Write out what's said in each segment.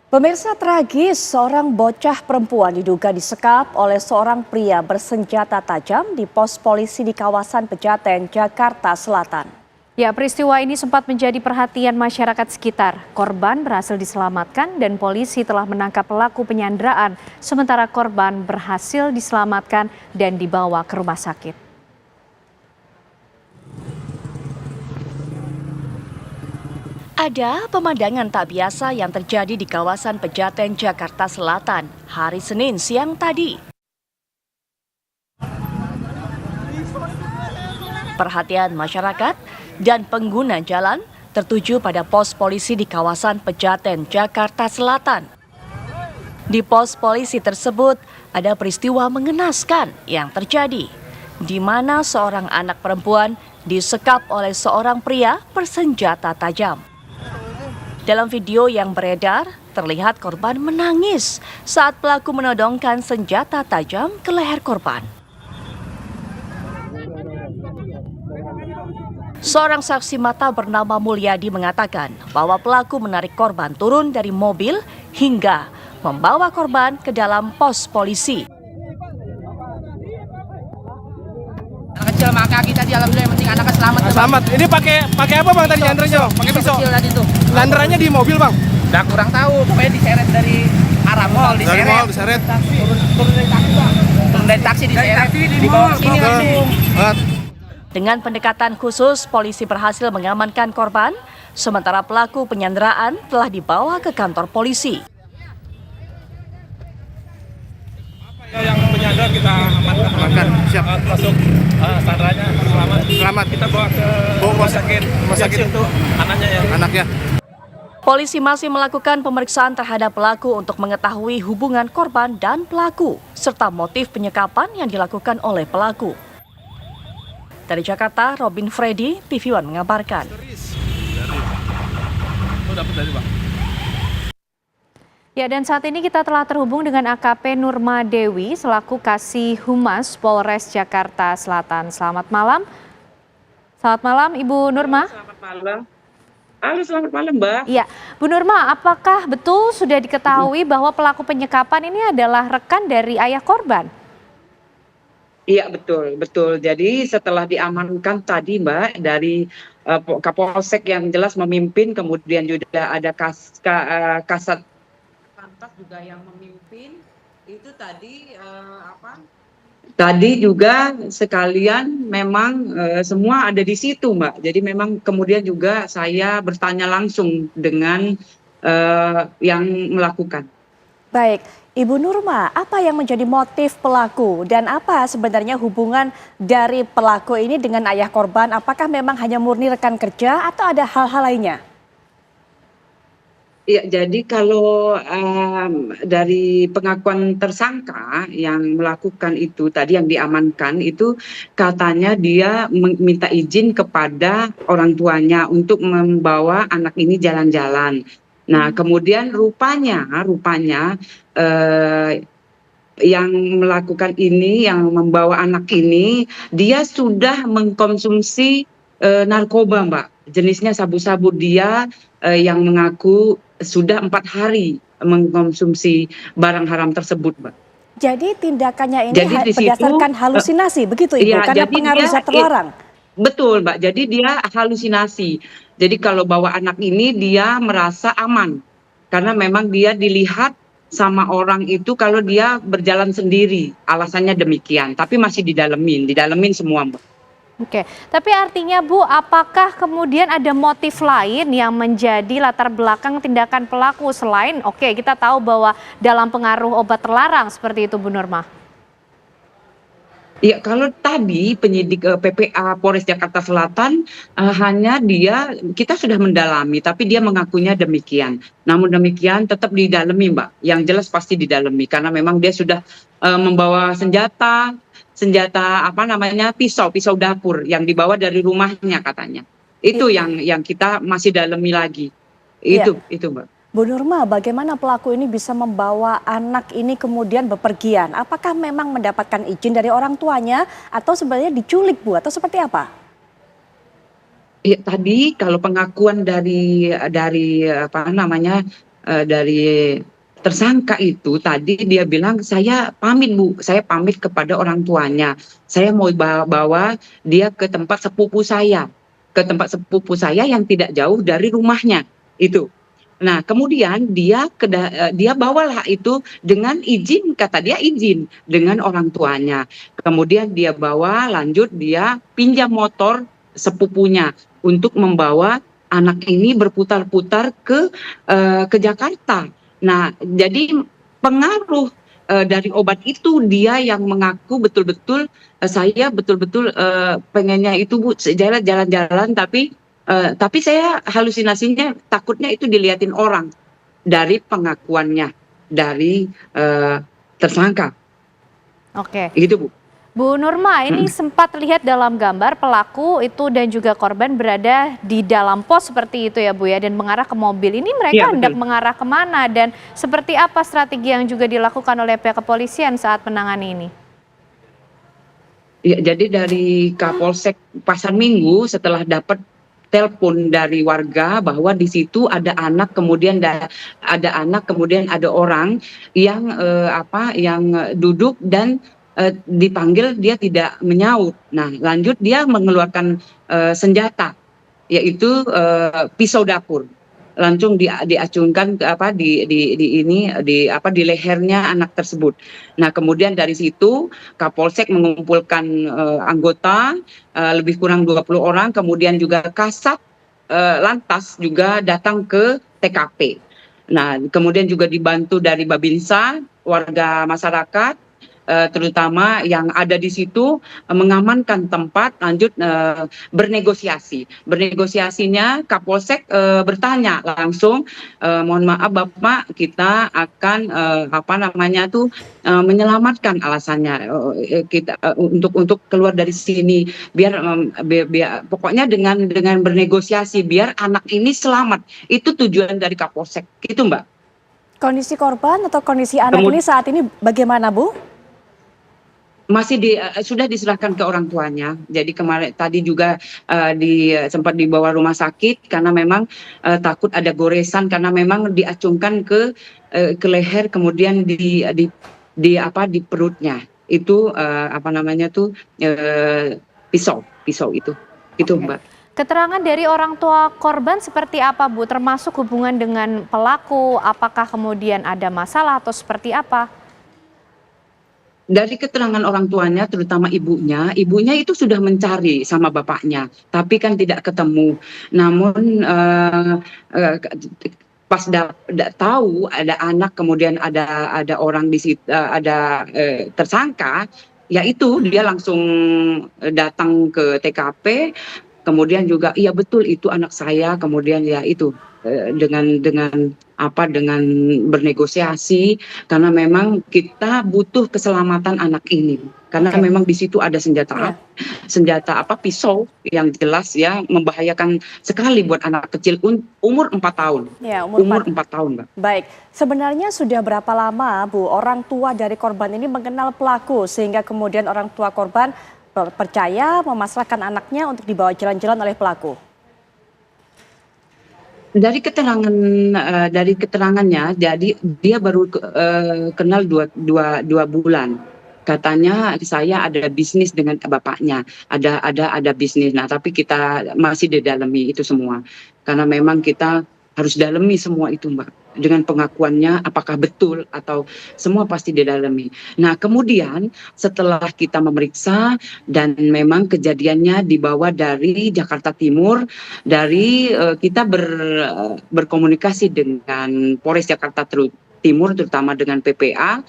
Pemirsa, tragis, seorang bocah perempuan diduga disekap oleh seorang pria bersenjata tajam di pos polisi di kawasan Pejaten, Jakarta Selatan. Ya, peristiwa ini sempat menjadi perhatian masyarakat sekitar. Korban berhasil diselamatkan dan polisi telah menangkap pelaku penyanderaan, sementara korban berhasil diselamatkan dan dibawa ke rumah sakit. Ada pemandangan tak biasa yang terjadi di kawasan Pejaten, Jakarta Selatan, hari Senin siang tadi. Perhatian masyarakat dan pengguna jalan tertuju pada pos polisi di kawasan Pejaten, Jakarta Selatan. Di pos polisi tersebut ada peristiwa mengenaskan yang terjadi, di mana seorang anak perempuan disekap oleh seorang pria bersenjata tajam. Dalam video yang beredar, terlihat korban menangis saat pelaku menodongkan senjata tajam ke leher korban. Seorang saksi mata bernama Mulyadi mengatakan bahwa pelaku menarik korban turun dari mobil hingga membawa korban ke dalam pos polisi. Anak kecil sama kaki tadi, alhamdulillah yang penting anaknya selamat. Selamat. Ini pakai apa bang tadi nyandernya? Pakai pisau. Kecil tadi tuh. Landerannya di mobil bang? Udah kurang tahu, pokoknya diseret dari arah mall, Dari mall diseret. Turun dari taksi bang. Turun dari taksi diseret, dibawa ke sini langsung. Dengan pendekatan khusus, polisi berhasil mengamankan korban, sementara pelaku penyanderaan telah dibawa ke kantor polisi. Yang penyandera kita amankan. Siap. Masuk sandranya selamat. Kita bawa ke Rumah sakit untuk anaknya ya. anaknya. Polisi masih melakukan pemeriksaan terhadap pelaku untuk mengetahui hubungan korban dan pelaku, serta motif penyekapan yang dilakukan oleh pelaku. Dari Jakarta, Robin Freddy, TV One mengabarkan. Ya, dan saat ini kita telah terhubung dengan AKP Nurma Dewi selaku Kasih Humas Polres Jakarta Selatan. Selamat malam. Selamat malam, Ibu Nurma. Selamat malam. Halo, selamat malam, Mbak. Iya, Bu Nurma, apakah betul sudah diketahui bahwa pelaku penyekapan ini adalah rekan dari ayah korban? Iya, betul. Jadi setelah diamankan tadi, Mbak, dari Kapolsek yang jelas memimpin, kemudian juga ada Kasat Lantas juga yang memimpin, itu tadi Tadi juga sekalian memang semua ada di situ, Mbak. Jadi memang kemudian juga saya bertanya langsung dengan yang melakukan. Baik, Ibu Nurma, apa yang menjadi motif pelaku dan apa sebenarnya hubungan dari pelaku ini dengan ayah korban? Apakah memang hanya murni rekan kerja atau ada hal-hal lainnya? Iya, jadi kalau dari pengakuan tersangka yang melakukan itu tadi yang diamankan itu katanya dia minta izin kepada orang tuanya untuk membawa anak ini jalan-jalan. Nah, kemudian rupanya yang melakukan ini, yang membawa anak ini, dia sudah mengkonsumsi narkoba, Mbak. Jenisnya sabu-sabu. Dia yang mengaku sudah 4 hari mengkonsumsi barang haram tersebut, Mbak. Jadi tindakannya ini Jadi berdasarkan halusinasi, begitu Ibu? Iya, Karena jadi pengaruh dia zat terlarang. betul, Mbak. Jadi dia halusinasi. Jadi kalau bawa anak ini dia merasa aman. Karena memang dia dilihat sama orang itu kalau dia berjalan sendiri. Alasannya demikian. Tapi masih didalemin semua, Mbak. Oke, tapi artinya Bu, apakah kemudian ada motif lain yang menjadi latar belakang tindakan pelaku selain, kita tahu bahwa dalam pengaruh obat terlarang seperti itu Bu Nurma? Ya, kalau tadi penyidik PPA Polres Jakarta Selatan hanya kita sudah mendalami, tapi dia mengakunya demikian. Namun demikian tetap didalami, Mbak. Yang jelas pasti didalami karena memang dia sudah membawa senjata pisau dapur yang dibawa dari rumahnya katanya. Itu yang kita masih dalami lagi. Itu Mbak. Bu Nurma, bagaimana pelaku ini bisa membawa anak ini kemudian bepergian? Apakah memang mendapatkan izin dari orang tuanya atau sebenarnya diculik, Bu, atau seperti apa? Ya, tadi kalau pengakuan dari dari tersangka itu tadi dia bilang, saya pamit Bu, saya pamit kepada orang tuanya. Saya mau bawa dia ke tempat sepupu saya yang tidak jauh dari rumahnya itu. Nah, kemudian dia bawalah itu dengan izin, kata dia izin dengan orang tuanya. Kemudian dia bawa, lanjut dia pinjam motor sepupunya untuk membawa anak ini berputar-putar ke Jakarta. Nah, jadi pengaruh dari obat itu dia yang mengaku betul-betul saya betul-betul pengennya itu Bu jalan-jalan tapi saya halusinasinya takutnya itu dilihatin orang dari pengakuannya dari tersangka. Oke. Gitu Bu. Bu Nurma, ini sempat lihat dalam gambar pelaku itu dan juga korban berada di dalam pos seperti itu ya Bu ya, dan mengarah ke mobil. Ini mereka Iya, hendak betul. mengarah kemana dan seperti apa strategi yang juga dilakukan oleh pihak kepolisian saat menangani ini? Ya, jadi dari Kapolsek Pasar Minggu setelah dapat telepon dari warga bahwa di situ ada anak kemudian ada orang yang yang duduk dan dipanggil dia tidak menyaut. Nah, lanjut dia mengeluarkan senjata yaitu pisau dapur. Langsung diacungkan di lehernya anak tersebut. Nah, kemudian dari situ Kapolsek mengumpulkan anggota lebih kurang 20 orang, kemudian juga Kasat Lantas juga datang ke TKP. Nah, kemudian juga dibantu dari Babinsa, warga masyarakat terutama yang ada di situ mengamankan tempat, lanjut bernegosiasinya Kapolsek bertanya langsung, mohon maaf Bapak, kita akan menyelamatkan alasannya kita untuk keluar dari sini biar pokoknya dengan bernegosiasi biar anak ini selamat, itu tujuan dari Kapolsek gitu Mbak. Kondisi korban atau kondisi anak ini saat ini bagaimana Bu? Masih sudah diserahkan ke orang tuanya. Jadi kemarin tadi juga sempat dibawa rumah sakit karena memang takut ada goresan karena memang diacungkan ke leher kemudian di perutnya. Itu pisau itu. Itu Mbak. Keterangan dari orang tua korban seperti apa Bu? Termasuk hubungan dengan pelaku, apakah kemudian ada masalah atau seperti apa? Dari keterangan orang tuanya, terutama ibunya itu sudah mencari sama bapaknya, tapi kan tidak ketemu. Namun pas tahu ada anak, kemudian ada orang di situ, ada tersangka, yaitu dia langsung datang ke TKP, kemudian juga iya betul itu anak saya, kemudian ya itu dengan bernegosiasi karena memang kita butuh keselamatan anak ini karena memang di situ ada senjata pisau yang jelas ya membahayakan sekali buat anak kecil umur 4 tahun. Ya, umur 4 tahun, Mbak. Baik, sebenarnya sudah berapa lama Bu orang tua dari korban ini mengenal pelaku sehingga kemudian orang tua korban percaya memasrahkan anaknya untuk dibawa jalan-jalan oleh pelaku? Dari keterangannya, jadi dia baru kenal dua bulan. Katanya saya ada bisnis dengan bapaknya, ada bisnis. Nah, tapi kita masih didalami itu semua, karena memang kita harus dalami semua itu, Mbak. Dengan pengakuannya, apakah betul atau semua pasti didalami. Nah, kemudian setelah kita memeriksa dan memang kejadiannya dibawa dari Jakarta Timur, kita berkomunikasi dengan Polres Jakarta Timur, terutama dengan PPA.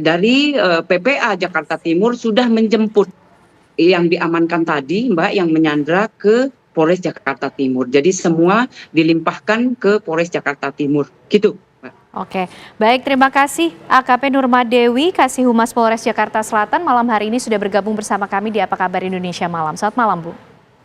Dari PPA Jakarta Timur sudah menjemput yang diamankan tadi, Mbak, yang menyandra ke Polres Jakarta Timur. Jadi semua dilimpahkan ke Polres Jakarta Timur. Gitu, Mbak. Oke, baik, terima kasih AKP Nurma Dewi, Kasih Humas Polres Jakarta Selatan malam hari ini sudah bergabung bersama kami di Apa Kabar Indonesia Malam. Selamat malam, Bu.